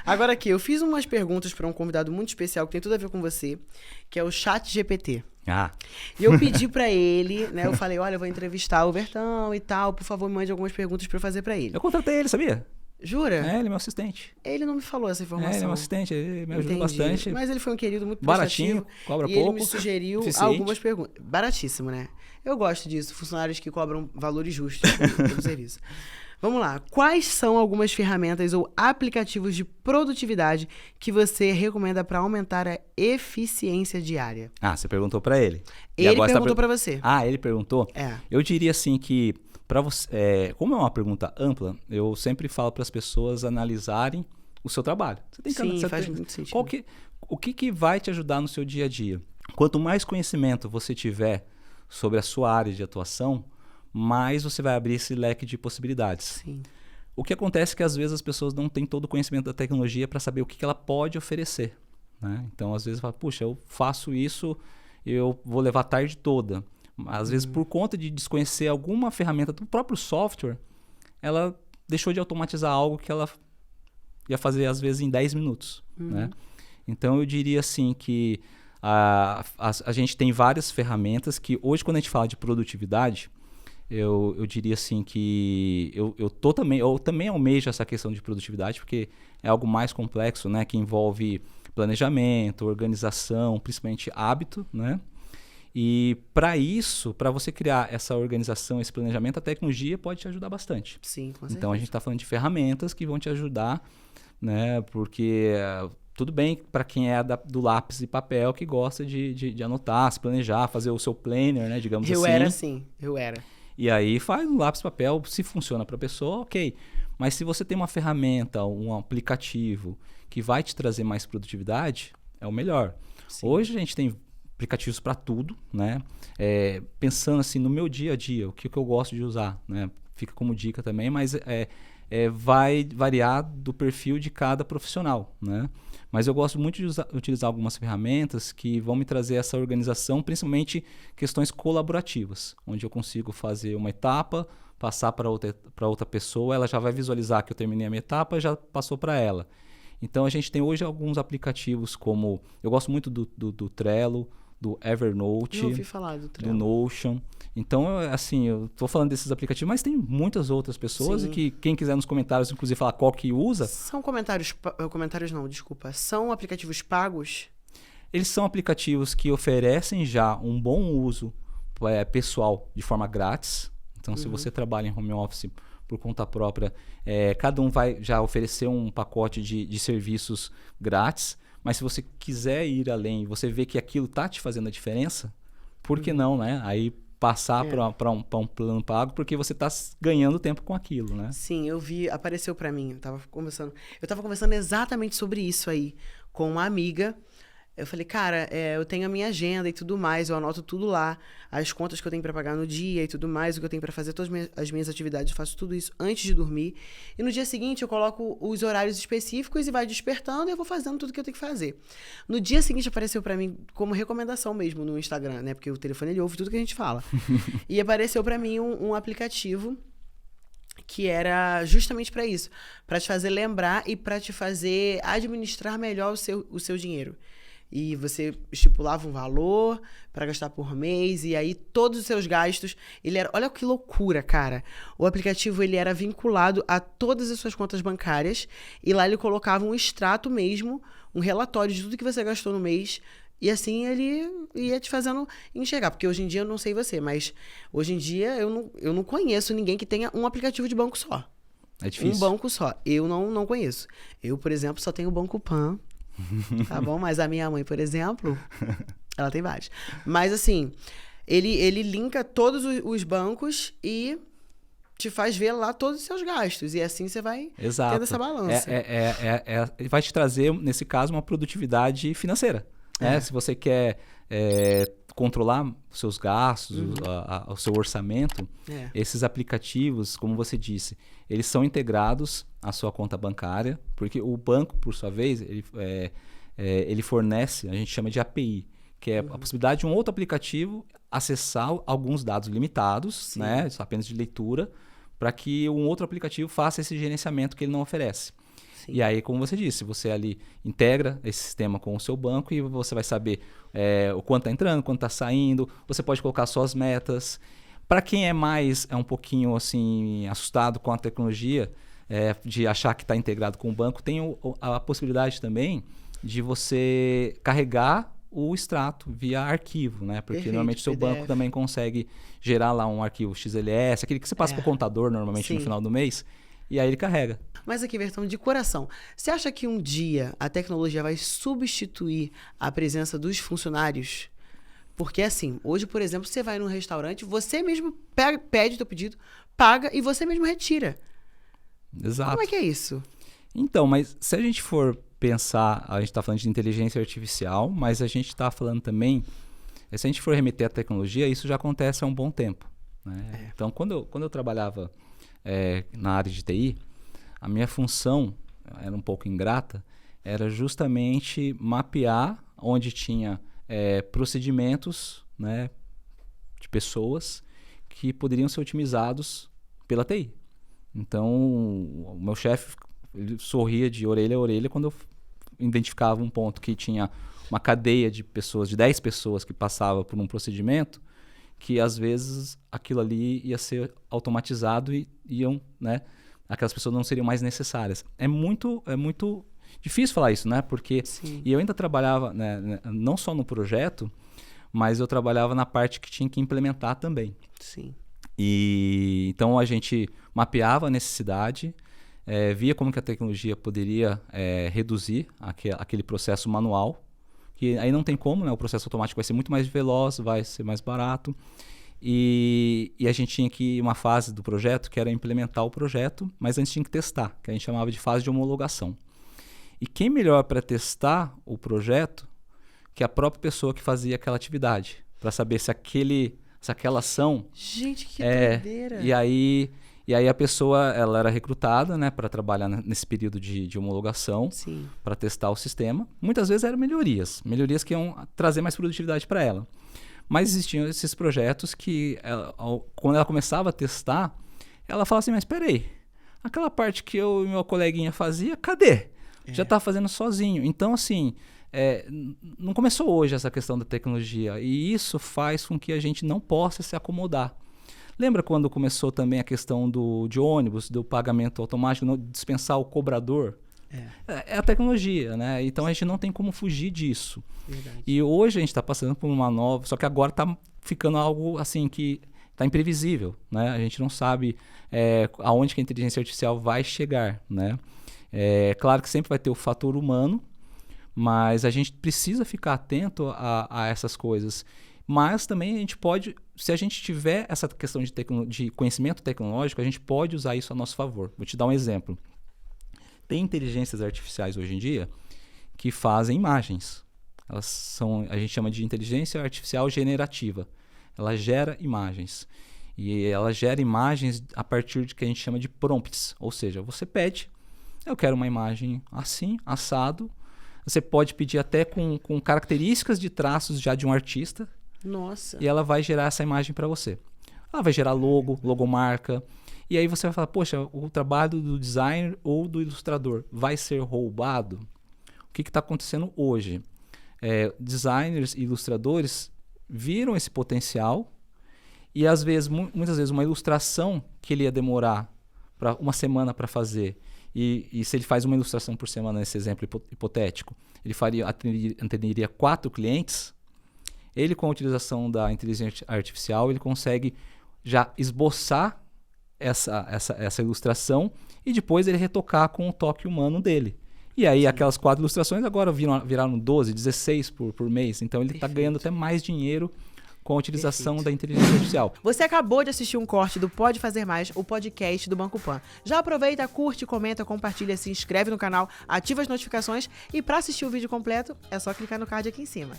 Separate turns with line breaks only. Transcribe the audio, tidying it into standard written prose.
Agora aqui, eu fiz umas perguntas para um convidado muito especial que tem tudo a ver com você, que é o ChatGPT.
Ah,
E eu pedi pra ele, né? Eu falei, olha, eu vou entrevistar o Bertão e tal, por favor, me mande algumas perguntas pra eu fazer pra ele.
eu contratei ele, sabia?
Jura?
É, ele é meu assistente.
Ele não me falou essa informação.
Ele é meu assistente, ele me ajuda
Entendi.
bastante.
Mas ele foi um querido muito
Baratinho,
prestativo.
cobra
e
pouco.
ele me sugeriu
eficiente.
algumas perguntas. Baratíssimo, né? Eu gosto disso, funcionários que cobram valores justos pelo serviço. Vamos lá. Quais são algumas ferramentas ou aplicativos de produtividade que você recomenda para aumentar a eficiência diária?
Ah, você perguntou pra ele. E
Ele
agora você tá
perguntou para você.
Ah, ele perguntou?
É.
Eu diria assim que, para você, como é uma pergunta ampla, eu sempre falo para as pessoas analisarem o seu trabalho. Você tem que
Sim,
você
faz
tem-
muito sentido.
o que vai te ajudar no seu dia a dia? Quanto mais conhecimento você tiver sobre a sua área de atuação, mais você vai abrir esse leque de possibilidades.
Sim.
O que acontece é que às vezes as pessoas não têm todo o conhecimento da tecnologia para saber o que ela pode oferecer, né? Então, às vezes, fala, puxa, eu faço isso, eu vou levar a tarde toda. Às vezes, por conta de desconhecer alguma ferramenta do próprio software, ela deixou de automatizar algo que ela ia fazer, às vezes, em 10 minutos, né? Então, eu diria assim que a gente tem várias ferramentas que hoje, quando a gente fala de produtividade, eu diria assim que eu também almejo essa questão de produtividade, porque é algo mais complexo, né? Que envolve planejamento, organização, principalmente hábito, né? E para isso, para você criar essa organização, esse planejamento, a tecnologia pode te ajudar bastante.
Sim, com
Então a
certeza.
gente está falando de ferramentas que vão te ajudar, né? Porque tudo bem para quem é do lápis e papel que gosta de anotar, se planejar, fazer o seu planner, né? Digamos
Eu
assim.
era assim, eu era.
E aí faz no lápis e papel, se funciona para a pessoa, ok. Mas se você tem uma ferramenta, um aplicativo que vai te trazer mais produtividade, é o melhor.
Sim.
Hoje a gente tem aplicativos para tudo, né? Pensando assim no meu dia a dia, o que eu gosto de usar, né? Fica como dica também, mas vai variar do perfil de cada profissional, né? Mas eu gosto muito de utilizar algumas ferramentas que vão me trazer essa organização, principalmente questões colaborativas, onde eu consigo fazer uma etapa, passar para outra pessoa, ela já vai visualizar que eu terminei a minha etapa e já passou para ela. Então a gente tem hoje alguns aplicativos como, eu gosto muito do Trello, do Evernote,
Não ouvi falar do
do
Trello.
Notion. Então, assim, eu estou falando desses aplicativos, mas tem muitas outras pessoas
Sim.
e que quem quiser nos comentários, inclusive, falar qual que usa,
São comentários... Comentários não, desculpa. São aplicativos pagos?
eles são aplicativos que oferecem já um bom uso pessoal de forma grátis. Então, se você trabalha em home office por conta própria, cada um vai já oferecer um pacote de serviços grátis. Mas se você quiser ir além e você vê que aquilo está te fazendo a diferença, por que não, né? Aí passar para um plano pago, porque você está ganhando tempo com aquilo, né?
Sim, eu vi, apareceu pra mim. Eu tava conversando exatamente sobre isso aí com uma amiga. Eu falei, cara, eu tenho a minha agenda e tudo mais, eu anoto tudo lá, as contas que eu tenho pra pagar no dia e tudo mais, o que eu tenho pra fazer, todas as minhas atividades, eu faço tudo isso antes de dormir. E no dia seguinte eu coloco os horários específicos e vai despertando e eu vou fazendo tudo que eu tenho que fazer. No dia seguinte apareceu pra mim como recomendação mesmo no Instagram, né? Porque o telefone ele ouve tudo que a gente fala. E apareceu pra mim um aplicativo que era justamente pra isso, pra te fazer lembrar e pra te fazer administrar melhor o seu dinheiro. E você estipulava um valor para gastar por mês, e aí todos os seus gastos, olha que loucura, cara. O aplicativo ele era vinculado a todas as suas contas bancárias, e lá ele colocava um extrato mesmo, um relatório de tudo que você gastou no mês, e assim ele ia te fazendo enxergar. Porque hoje em dia, eu não sei você, mas hoje em dia eu não conheço ninguém que tenha um aplicativo de banco só.
É difícil.
Um banco só. Eu não conheço. Eu, por exemplo, só tenho o Banco Pan. Tá bom? Mas a minha mãe, por exemplo, ela tem vários. Mas assim, ele linka todos os bancos e te faz ver lá todos os seus gastos. E assim você vai tendo essa balança.
Ele vai te trazer, nesse caso, uma produtividade financeira. Né? Se você quer controlar os seus gastos, o seu orçamento, esses aplicativos, como você disse, eles são integrados à sua conta bancária, porque o banco, por sua vez, ele fornece, a gente chama de API, que é a possibilidade de um outro aplicativo acessar alguns dados limitados, né, apenas de leitura, para que um outro aplicativo faça esse gerenciamento que ele não oferece.
Sim.
E aí, como você disse, você ali integra esse sistema com o seu banco e você vai saber o quanto está entrando, quanto está saindo. Você pode colocar suas metas. Para quem é um pouquinho assim assustado com a tecnologia, de achar que está integrado com o banco, tem a possibilidade também de você carregar o extrato via arquivo, né? Porque
Perfeito,
normalmente o seu
PDF.
banco também consegue gerar lá um arquivo XLS, aquele que você passa para o contador normalmente no
Sim.
final do mês, e aí ele carrega.
Mas aqui, Bertão, de coração, você acha que um dia a tecnologia vai substituir a presença dos funcionários? Porque assim, hoje, por exemplo, você vai num restaurante, você mesmo pede o teu pedido, paga e você mesmo retira.
Exato.
Como é que é isso?
Então, mas se a gente for pensar, a gente está falando de inteligência artificial, mas a gente está falando também, se a gente for remeter à tecnologia, isso já acontece há um bom tempo, né? Então, quando eu trabalhava na área de TI, a minha função era um pouco ingrata, era justamente mapear onde tinha procedimentos, né, de pessoas que poderiam ser otimizados pela TI. Então, o meu chefe ele sorria de orelha a orelha quando eu identificava um ponto que tinha uma cadeia de pessoas, de 10 pessoas que passava por um procedimento, que às vezes aquilo ali ia ser automatizado e iam, né, aquelas pessoas não seriam mais necessárias. É muito difícil falar isso, né? Porque e eu ainda trabalhava, né, não só no projeto, mas eu trabalhava na parte que tinha que implementar também.
Sim.
E então a gente mapeava a necessidade, via como que a tecnologia poderia reduzir aquele processo manual, que aí não tem como, né? O processo automático vai ser muito mais veloz, vai ser mais barato. E a gente tinha que ir uma fase do projeto que era implementar o projeto, mas antes tinha que testar, que a gente chamava de fase de homologação. E quem melhor para testar o projeto que a própria pessoa que fazia aquela atividade, para saber se aquela ação...
Gente, que doideira!
E aí a pessoa ela era recrutada, né, para trabalhar nesse período de homologação, para testar o sistema. Muitas vezes eram melhorias que iam trazer mais produtividade para ela. Mas existiam esses projetos que, quando ela começava a testar, ela falava assim, mas espera aí, aquela parte que eu e meu coleguinha fazia, cadê? Já está fazendo sozinho. Então, assim, não começou hoje essa questão da tecnologia. E isso faz com que a gente não possa se acomodar. Lembra quando começou também a questão de ônibus, do pagamento automático, não dispensar o cobrador? É a tecnologia, né? Então a gente não tem como fugir disso.
Verdade.
E hoje a gente está passando por uma nova... Só que agora está ficando algo assim que está imprevisível, né? A gente não sabe aonde que a inteligência artificial vai chegar, né? Claro que sempre vai ter o fator humano, mas a gente precisa ficar atento a essas coisas. Mas também a gente pode, se a gente tiver essa questão de conhecimento tecnológico, a gente pode usar isso a nosso favor. Vou te dar um exemplo. Tem inteligências artificiais hoje em dia que fazem imagens. Elas são, a gente chama de inteligência artificial generativa. Ela gera imagens. E ela gera imagens a partir de que a gente chama de prompts. Ou seja, você pede, eu quero uma imagem assim, assado. Você pode pedir até com características de traços já de um artista.
Nossa.
E ela vai gerar essa imagem para você. Ela vai gerar logomarca. E aí você vai falar, poxa, o trabalho do designer ou do ilustrador vai ser roubado? O que está acontecendo hoje? Designers e ilustradores viram esse potencial e às vezes, muitas vezes uma ilustração que ele ia demorar uma semana para fazer, e se ele faz uma ilustração por semana, nesse exemplo hipotético, ele atenderia 4 clientes, ele com a utilização da inteligência artificial, ele consegue já esboçar essa ilustração e depois ele retocar com o toque humano dele. E aí aquelas 4 ilustrações agora viraram 12, 16 por mês. Então ele está ganhando até mais dinheiro com a utilização da inteligência artificial.
Você acabou de assistir um corte do Pode Fazer Mais, o podcast do Banco Pan. Já aproveita, curte, comenta, compartilha, se inscreve no canal, ativa as notificações e para assistir o vídeo completo é só clicar no card aqui em cima.